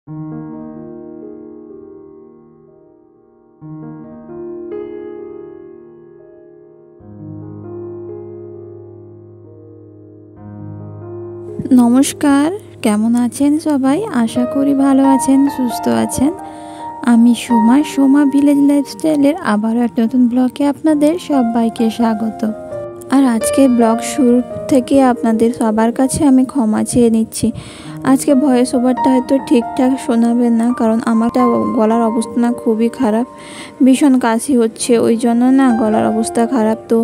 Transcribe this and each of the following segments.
নমস্কার, কেমন আছেন সবাই? আশা করি ভালো আছেন, সুস্থ আছেন। আমি সোমা ভিলেজ লাইফস্টাইলের আবারও একটা নতুন ব্লগে আপনাদের সবাইকে স্বাগত। আর আজকে ব্লগ শুরু থেকে আপনাদের সবার কাছে আমি ক্ষমা চেয়ে নিচ্ছি। আজকে ভয়েস ওভারটা হয়তো ঠিকঠাক শোনাবেন না, কারণ আমারটা গলার অবস্থা না খুবই খারাপ, ভীষণ কাশি হচ্ছে, ওই জন্য না গলার অবস্থা খারাপ। তো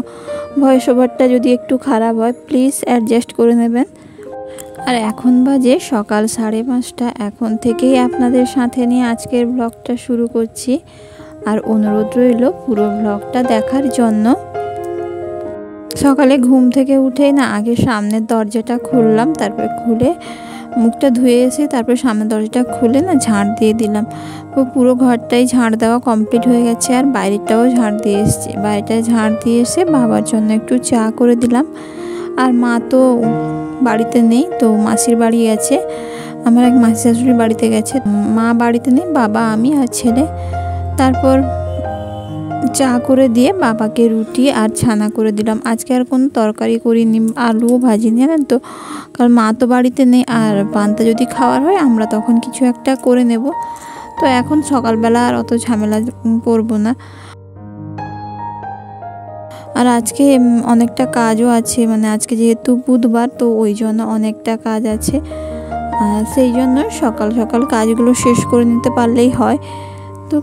ভয়েস ওভারটা যদি একটু খারাপ হয় প্লিজ অ্যাডজাস্ট করে নেবেন। আর এখন বাজে সকাল 5:30। এখন থেকেই আপনাদের সাথে নিয়ে আজকের ব্লগটা শুরু করছি। আর অনুরোধ রইল পুরো ব্লগটা দেখার জন্য। সকালে ঘুম থেকে উঠেই না আগে সামনের দরজাটা খুললাম, তারপরে খুলে মুখটা ধুয়ে এসে তারপরে সামনের দরজাটা খুলে না ঝাড় দিয়ে দিলাম। তো পুরো ঘরটাই ঝাড় দেওয়া কমপ্লিট হয়ে গেছে। আর বাইরেটাও ঝাড় দিয়ে এসেছি। বাইরেটায় ঝাড় দিয়ে এসে বাবার জন্য একটু চা করে দিলাম। আর মা তো বাড়িতে নেই, তো মাসির বাড়ি গেছে, আমার এক মাসি শাশুড়ির বাড়িতে গেছে। মা বাড়িতে নেই, বাবা, আমি আর ছেলে। তারপর চা করে দিয়ে বাবাকে রুটি আর ছানা করে দিলাম। আজকে আর কোনো তরকারি করিনি, আলুও ভাজিনি, জানেন তো, কারণ মা তো বাড়িতে নেই। আর পান্তা যদি খাওয়ার হয় আমরা তখন কিছু একটা করে নেব। তো এখন সকালবেলা আর অত ঝামেলা করবো না। আর আজকে অনেকটা কাজও আছে, মানে আজকে যেহেতু বুধবার, তো ওই জন্য অনেকটা কাজ আছে। সেই জন্য সকাল সকাল কাজগুলো শেষ করে নিতে পারলেই হয়। তো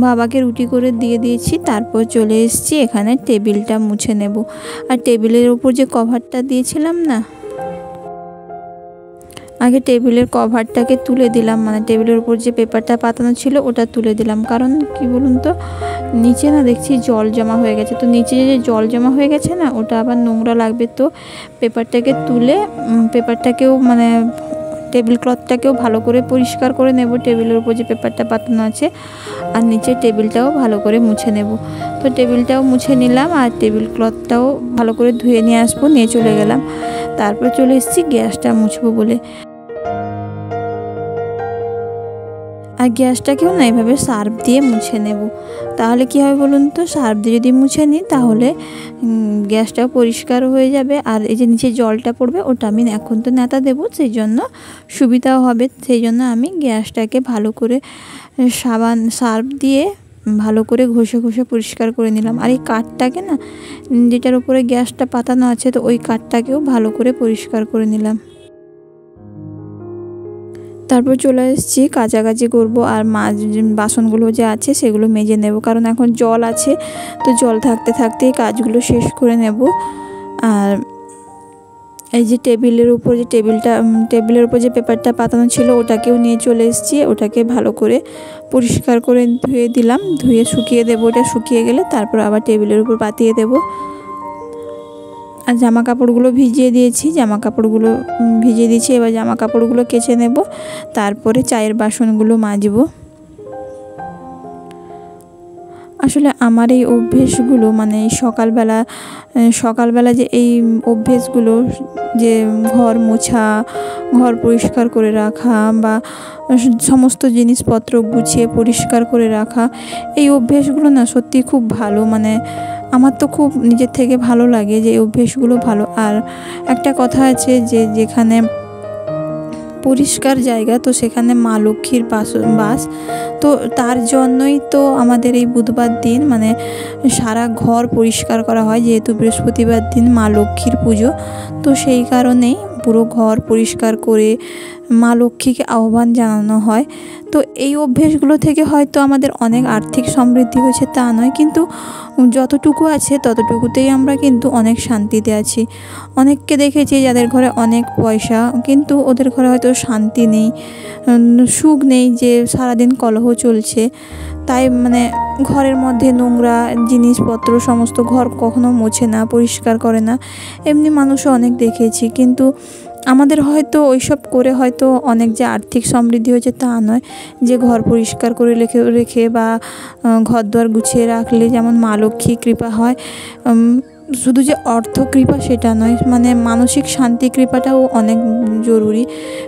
বাবাকে রুটি করে দিয়ে দিয়েছি, তারপর চলে এসেছি এখানে টেবিলটা মুছে নেব। আর টেবিলের উপর যে কভারটা দিয়েছিলাম না, আগে টেবিলের কভারটাকে তুলে দিলাম, মানে টেবিলের উপর যে পেপারটা পাতানো ছিল ওটা তুলে দিলাম। কারণ কি বলুন তো, নিচে না দেখছি জল জমা হয়ে গেছে। তো নিচে যে জল জমা হয়ে গেছে না, ওটা আবার নোংরা লাগবে। তো পেপারটাকে তুলে পেপারটাকেও মানে টেবিল ক্লথটাকেও ভালো করে পরিষ্কার করে নেব, টেবিলের উপর যে পেপারটা পাতানো আছে। আর নিচে টেবিলটাও ভালো করে মুছে নেব। তো টেবিলটাও মুছে নিলাম, আর টেবিল ক্লথটাও ভালো করে ধুয়ে নিয়ে আসবো, নিয়ে চলে গেলাম। তারপর চলে এসেছি গ্যাসটা মুছবো বলে। আর গ্যাসটাকেও না এভাবে সার্ফ দিয়ে মুছে নেব। তাহলে কী হবে বলুন তো, সার্ফ দিয়ে যদি মুছে নিই তাহলে গ্যাসটাও পরিষ্কার হয়ে যাবে। আর এই যে নিচে জলটা পড়বে ওটা আমি এখন তো নেতা দেবো, সেই জন্য সুবিধাও হবে। সেই জন্য আমি গ্যাসটাকে ভালো করে সার্ফ দিয়ে ভালো করে ঘষে ঘষে পরিষ্কার করে নিলাম। আর এই কাঠটাকে না, যেটার উপরে গ্যাসটা পাতানো আছে, তো ওই কাঠটাকেও ভালো করে পরিষ্কার করে নিলাম। তারপর চলে এসেছি কাচাকাচি করবো, আর বাসনগুলো যে আছে সেগুলো মেজে নেব, কারণ এখন জল আছে। তো জল থাকতে থাকতেই কাজগুলো শেষ করে নেব। আর এই যে টেবিলের উপর যে পেপারটা পাতানো ছিল ওটাকেও নিয়ে চলে এসেছি, ওটাকে ভালো করে পরিষ্কার করে ধুয়ে দিলাম, ধুয়ে শুকিয়ে দেবো। ওটা শুকিয়ে গেলে তারপর আবার টেবিলের উপর পাতিয়ে দেবো। আর জামা কাপড়গুলো ভিজিয়ে দিয়েছি, এবার জামা কাপড়গুলো কেচে নেব, তারপরে চায়ের বাসনগুলো মাজবো। আসলে আমার এই অভ্যেসগুলো, মানে সকালবেলা যে এই অভ্যেসগুলো, যে ঘর মোছা, ঘর পরিষ্কার করে রাখা, বা সমস্ত জিনিসপত্র গুছিয়ে পরিষ্কার করে রাখা, এই অভ্যেসগুলো না সত্যি খুব ভালো। মানে আমার তো খুব নিজের থেকে ভালো লাগে যে এই অভ্যেসগুলো ভালো। আর একটা কথা আছে যে যেখানে পরিষ্কার জায়গা, তো সেখানে মা লক্ষ্মীর বাস। তো তার জন্যই তো আমাদের এই বুধবার দিন মানে সারা ঘর পরিষ্কার করা হয়, যেহেতু বৃহস্পতিবার দিন মা লক্ষ্মীর পুজো। তো সেই কারণেই পুরো ঘর পরিষ্কার করে মা লক্ষ্মীকে আহ্বান জানানো হয়। তো এই অভ্যেসগুলো থেকে হয়তো আমাদের অনেক আর্থিক সমৃদ্ধি হয়েছে তা নয়, কিন্তু যতটুকু আছে ততটুকুতেই আমরা কিন্তু অনেক শান্তিতে আছি। অনেককে দেখেছি যাদের ঘরে অনেক পয়সা, কিন্তু ওদের ঘরে হয়তো শান্তি নেই, সুখ নেই, যে সারাদিন কলহ চলছে। তাই মানে ঘরের মধ্যে নোংরা জিনিসপত্র, সমস্ত ঘর কখনো মোছে না, পরিষ্কার করে না। এমনি মানুষও অনেক দেখেছি, কিন্তু আমাদের হয়তো ওইসব করে হয়তো অনেক যে আর্থিক সমৃদ্ধি হয়েছে তা নয়। যে ঘর পরিষ্কার করে রেখে বা ঘর দুয়ার গুছিয়ে রাখলে যেমন মা লক্ষ্মী কৃপা হয়, শুধু যে অর্থ কৃপা সেটা নয়, মানে মানসিক শান্তি কৃপাটাও অনেক জরুরি।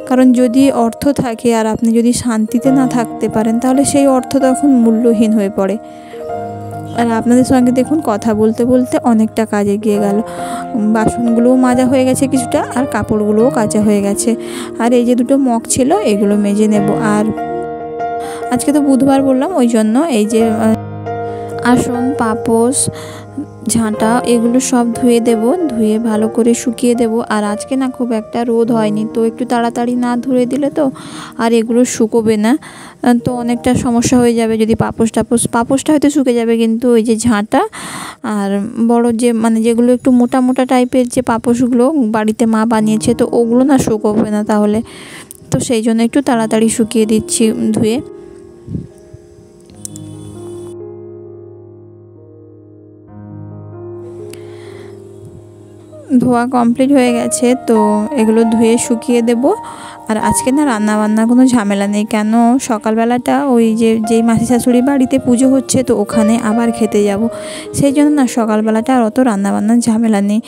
কারণ যদি অর্থ থাকে আর আপনি যদি শান্তিতে না থাকতে পারেন, তাহলে সেই অর্থ তখন মূল্যহীন হয়ে পড়ে। আর আপনাদের সঙ্গে দেখুন কথা বলতে বলতে অনেকটা কাজ এগিয়ে গেল। বাসনগুলোও মাজা হয়ে গেছে কিছুটা, আর কাপড়গুলোও কাচা হয়ে গেছে। আর এই যে দুটো মগ ছিল এগুলো মেজে নেব। আর আজকে তো বুধবার বললাম, ওই জন্য এই যে আসন, পাপোশ, ঝাঁটা এগুলো সব ধুয়ে দেব, ধুয়ে ভালো করে শুকিয়ে দেব। আর আজকে না খুব একটা রোদ হয়নি, তো একটু তাড়াতাড়ি না ধুয়ে দিলে তো আর এগুলো শুকোবে না, তো অনেকটা সমস্যা হয়ে যাবে। যদি পাপোশটা হয়তো শুকে যাবে, কিন্তু ওই যে ঝাঁটা আর বড় যে মানে যেগুলো একটু মোটা মোটা টাইপের যে পাপোশগুলো বাড়িতে মা বানিয়েছে, তো ওগুলো না শুকোবে না তাহলে। তো সেই জন্য একটু তাড়াতাড়ি শুকিয়ে দিচ্ছি ধুয়ে। ধোয়া কমপ্লিট হয়ে গেছে, তো এগুলো ধুয়ে শুকিয়ে দেব। আর আজকে না রান্না বান্নার কোনো ঝামেলা নেই, কেন সকালবেলাটা ওই যেই মাসি শাশুড়ি বাড়িতে পুজো হচ্ছে, তো ওখানে আবার খেতে যাব, সেই জন্য না সকালবেলাটা আর অত রান্নাবান্নার ঝামেলা নেই।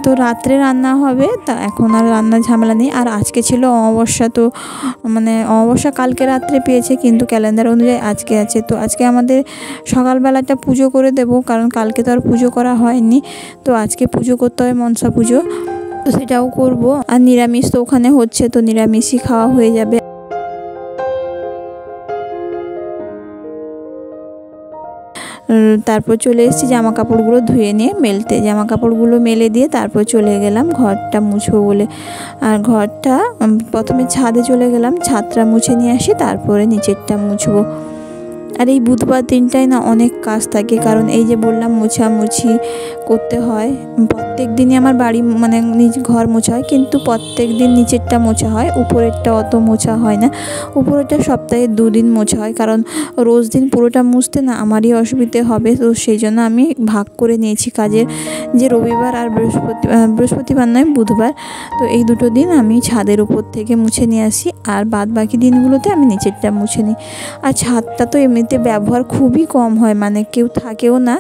তো রাত্রে রান্না হবে, তা এখন আর রান্নার ঝামেলা নেই। আর আজকে ছিল অমাবস্যা, তো মানে অমাবস্যা কালকে রাত্রে পেয়েছে, কিন্তু ক্যালেন্ডার অনুযায়ী আজকে আছে। তো আজকে আমাদের সকালবেলাটা পুজো করে দেব, কারণ কালকে তো আর পুজো করা হয়নি, তো আজকে পুজো করতে হয় মনসা পুজো, তো সেটাও করব। আর নিরামিষ তো ওখানে হচ্ছে, তো নিরামিষই খাওয়া হয়ে যাবে। তারপর চলে এসেছি জামা কাপড়গুলো ধুয়ে নিয়ে মেলতে। জামা কাপড়গুলো মেলে দিয়ে তারপর চলে গেলাম ঘরটা মুছবো বলে। আর ঘরটা প্রথমে ছাদে চলে গেলাম, ছাদটা মুছে নিয়ে আসি, তারপরে নিচেরটা মুছবো। আর এই বুধবার দিনটাই না অনেক কাজ থাকে, কারণ এই যে বললাম মোছামুছি করতে হয়। প্রত্যেক দিনই আমার বাড়ি মানে নিজ ঘর মোছা হয়, কিন্তু প্রত্যেক দিন নিচেরটা মোছা হয়, উপরেরটা অত মোছা হয় না। উপরেরটা সপ্তাহে 2 দিন মোছা হয়, কারণ রোজ দিন পুরোটা মুছতে না আমারই অসুবিধে হবে। তো সেই জন্য আমি ভাগ করে নিয়েছি কাজের, যে রবিবার আর বৃহস্পতিবার নয় বুধবার, তো এই দুটো দিন আমি ছাদের উপর থেকে মুছে নিয়ে আসি, আর বাদ বাকি দিনগুলোতে আমি নিচেরটা মুছে নিই। আর ছাদটা তো এমনিতে ব্যবহার খুবই কম হয়, মানে কেউ থাকেও না।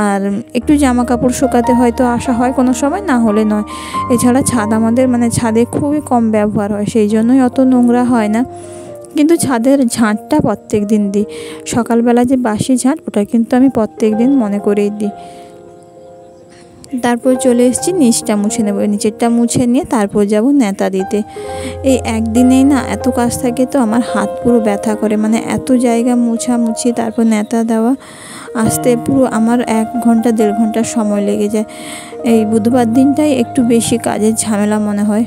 আর একটু জামা কাপড় শুকাতে হয়তো আসা হয় কোনো সময়, না হলে নয়। এছাড়া ছাদ আমাদের মানে ছাদে খুবই কম ব্যবহার হয়, সেই জন্যই অত নোংরা হয় না। কিন্তু ছাদের ঝাঁটটা প্রত্যেক দিন দিই। সকালবেলা যে বাসি ঝাঁট, ওটা কিন্তু আমি প্রত্যেক দিন মনে করেই দিই। তারপর চলে এসেছি নিচটা মুছে নেব, নিচেরটা মুছে নিয়ে তারপর যাব ন্যাতা দিতে। এই একদিনেই না এত কাজ থাকে, তো আমার হাত পুরো ব্যথা করে, মানে এত জায়গা মুছামুছি তারপর ন্যাতা দেওয়া, আসতে পুরো আমার 1 ঘন্টা 1.5 ঘন্টা সময় লেগে যায়। এই বুধবার দিনটাই একটু বেশি কাজের ঝামেলা মনে হয়।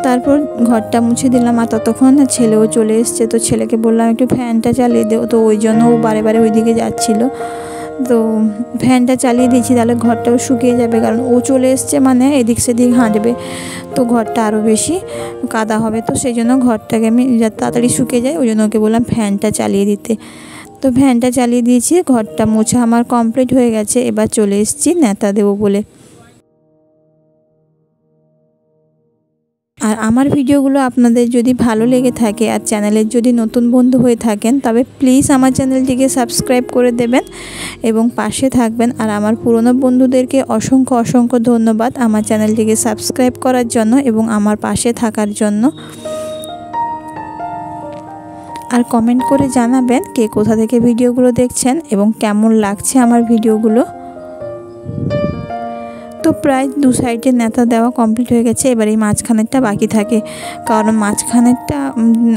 তারপর ঘরটা মুছে দিলাম, আর ততক্ষণ না ছেলেও চলে এসছে, তো ছেলেকে বললাম একটু ফ্যানটা চালিয়ে দেও, তো ওই জন্য ও বারে বারে ওইদিকে যাচ্ছিলো। তো ফ্যানটা চালিয়ে দিয়েছি, তাহলে ঘরটাও শুকিয়ে যাবে, কারণ ও চলে এসছে মানে এদিক সেদিক হাঁটবে, তো ঘরটা আরও বেশি কাদা হবে। তো সেই জন্য ঘরটাকে আমি যাতে তাড়াতাড়ি শুকিয়ে যায়, ওই জন্য ওকে বললাম ফ্যানটা চালিয়ে দিতে। তো ফ্যানটা চালিয়ে দিয়েছি, ঘরটা মোছা আমার কমপ্লিট হয়ে গেছে। এবার চলে এসেছি ন্যাতা দেবো বলে। আর আমার ভিডিওগুলো আপনাদের যদি ভালো লেগে থাকে আর চ্যানেলের যদি নতুন বন্ধু হয়ে থাকেন, তবে প্লিজ আমার চ্যানেলটিকে সাবস্ক্রাইব করে দেবেন এবং পাশে থাকবেন। আর আমার পুরনো বন্ধুদেরকে অসংখ্য অসংখ্য ধন্যবাদ আমার চ্যানেলটিকে সাবস্ক্রাইব করার জন্য এবং আমার পাশে থাকার জন্য। আর কমেন্ট করে জানাবেন কে কোথা থেকে ভিডিওগুলো দেখছেন এবং কেমন লাগছে আমার ভিডিওগুলো। তো প্রায় 2 সাইডে ন্যাতা দেওয়া কমপ্লিট হয়ে গেছে। এবার এই মাঝখানেরটা বাকি থাকে, কারণ মাঝখানেরটা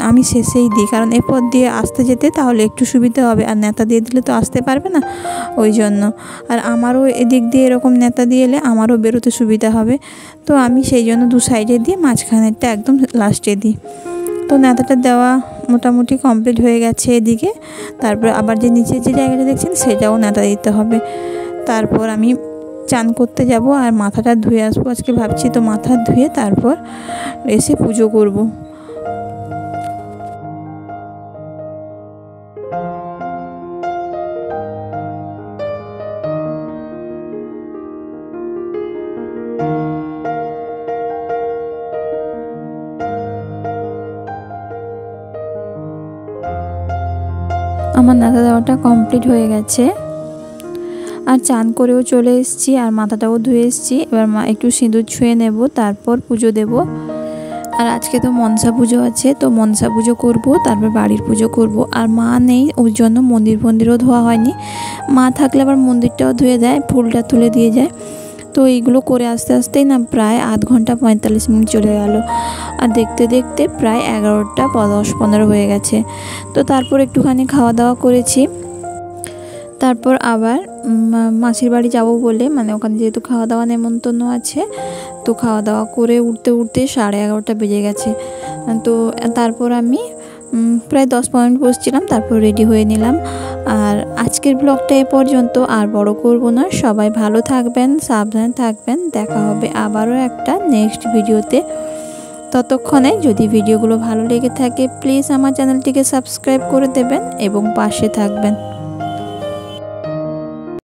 আমি শেষেই দিই, কারণ এরপর দিয়ে আসতে যেতে তাহলে একটু সুবিধা হবে, আর ন্যাতা দিয়ে দিলে তো আসতে পারবে না, ওই জন্য। আর আমারও এদিক দিয়ে এরকম ন্যাতা দিয়ে এলে আমারও বেরোতে সুবিধা হবে, তো আমি সেই জন্য 2 সাইডে দিয়ে মাঝখানেরটা একদম লাস্টে দিই। তো ন্যাতাটা দেওয়া মোটামুটি কমপ্লিট হয়ে গেছে এদিকে। তারপর আবার যে নিচের যে জায়গাটা দেখছেন সেটাও ন্যাতা দিতে হবে। তারপর আমি চান করতে যাব আর মাথাটা ধুয়ে আসবো আজকে ভাবছি, তো মাথা ধুয়ে তারপর এসে পুজো করব। আমার ন্যাতা দেওয়াটা কমপ্লিট হয়ে গেছে। আর চান করেও চলে এসেছি আর মাথাটাও ধুয়ে এসেছি। এবার একটু সিঁদুর ছুঁয়ে নেব, তারপর পুজো দেব। আর আজকে তো মনসা পুজো আছে, তো মনসা পুজো করব, তারপর বাড়ির পুজো করব। আর মা নেই, ওই জন্য মন্দিরও ধোয়া হয়নি। মা থাকলে আবার মন্দিরটাও ধুয়ে দেয়, ফুলটা তুলে দিয়ে যায়। তো এইগুলো করে আস্তে আস্তেই না প্রায় আধ ঘন্টা 45 মিনিট চলে গেল। আর দেখতে দেখতে প্রায় 11টা 10-15 হয়ে গেছে। তো তারপর একটুখানি খাওয়া দাওয়া করেছি। তারপর আবার মাসির বাড়ি যাব বলে, মানে ওখানে যেহেতু খাওয়া দাওয়া নেমন্তন্ন আছে, তো খাওয়া দাওয়া করে উঠতে 11:30 বেজে গেছে। তো তারপর আমি প্রায় 10-15 মিনিট বসছিলাম, তারপর রেডি হয়ে নিলাম। আর আজকের ব্লগটা এ পর্যন্ত, আর বড় করব না। সবাই ভালো থাকবেন, সাবধানে থাকবেন। দেখা হবে আবারও একটা নেক্সট ভিডিওতে। ততক্ষণে যদি ভিডিওগুলো ভালো লেগে থাকে প্লিজ আমার চ্যানেলটিকে সাবস্ক্রাইব করে দেবেন এবং পাশে থাকবেন।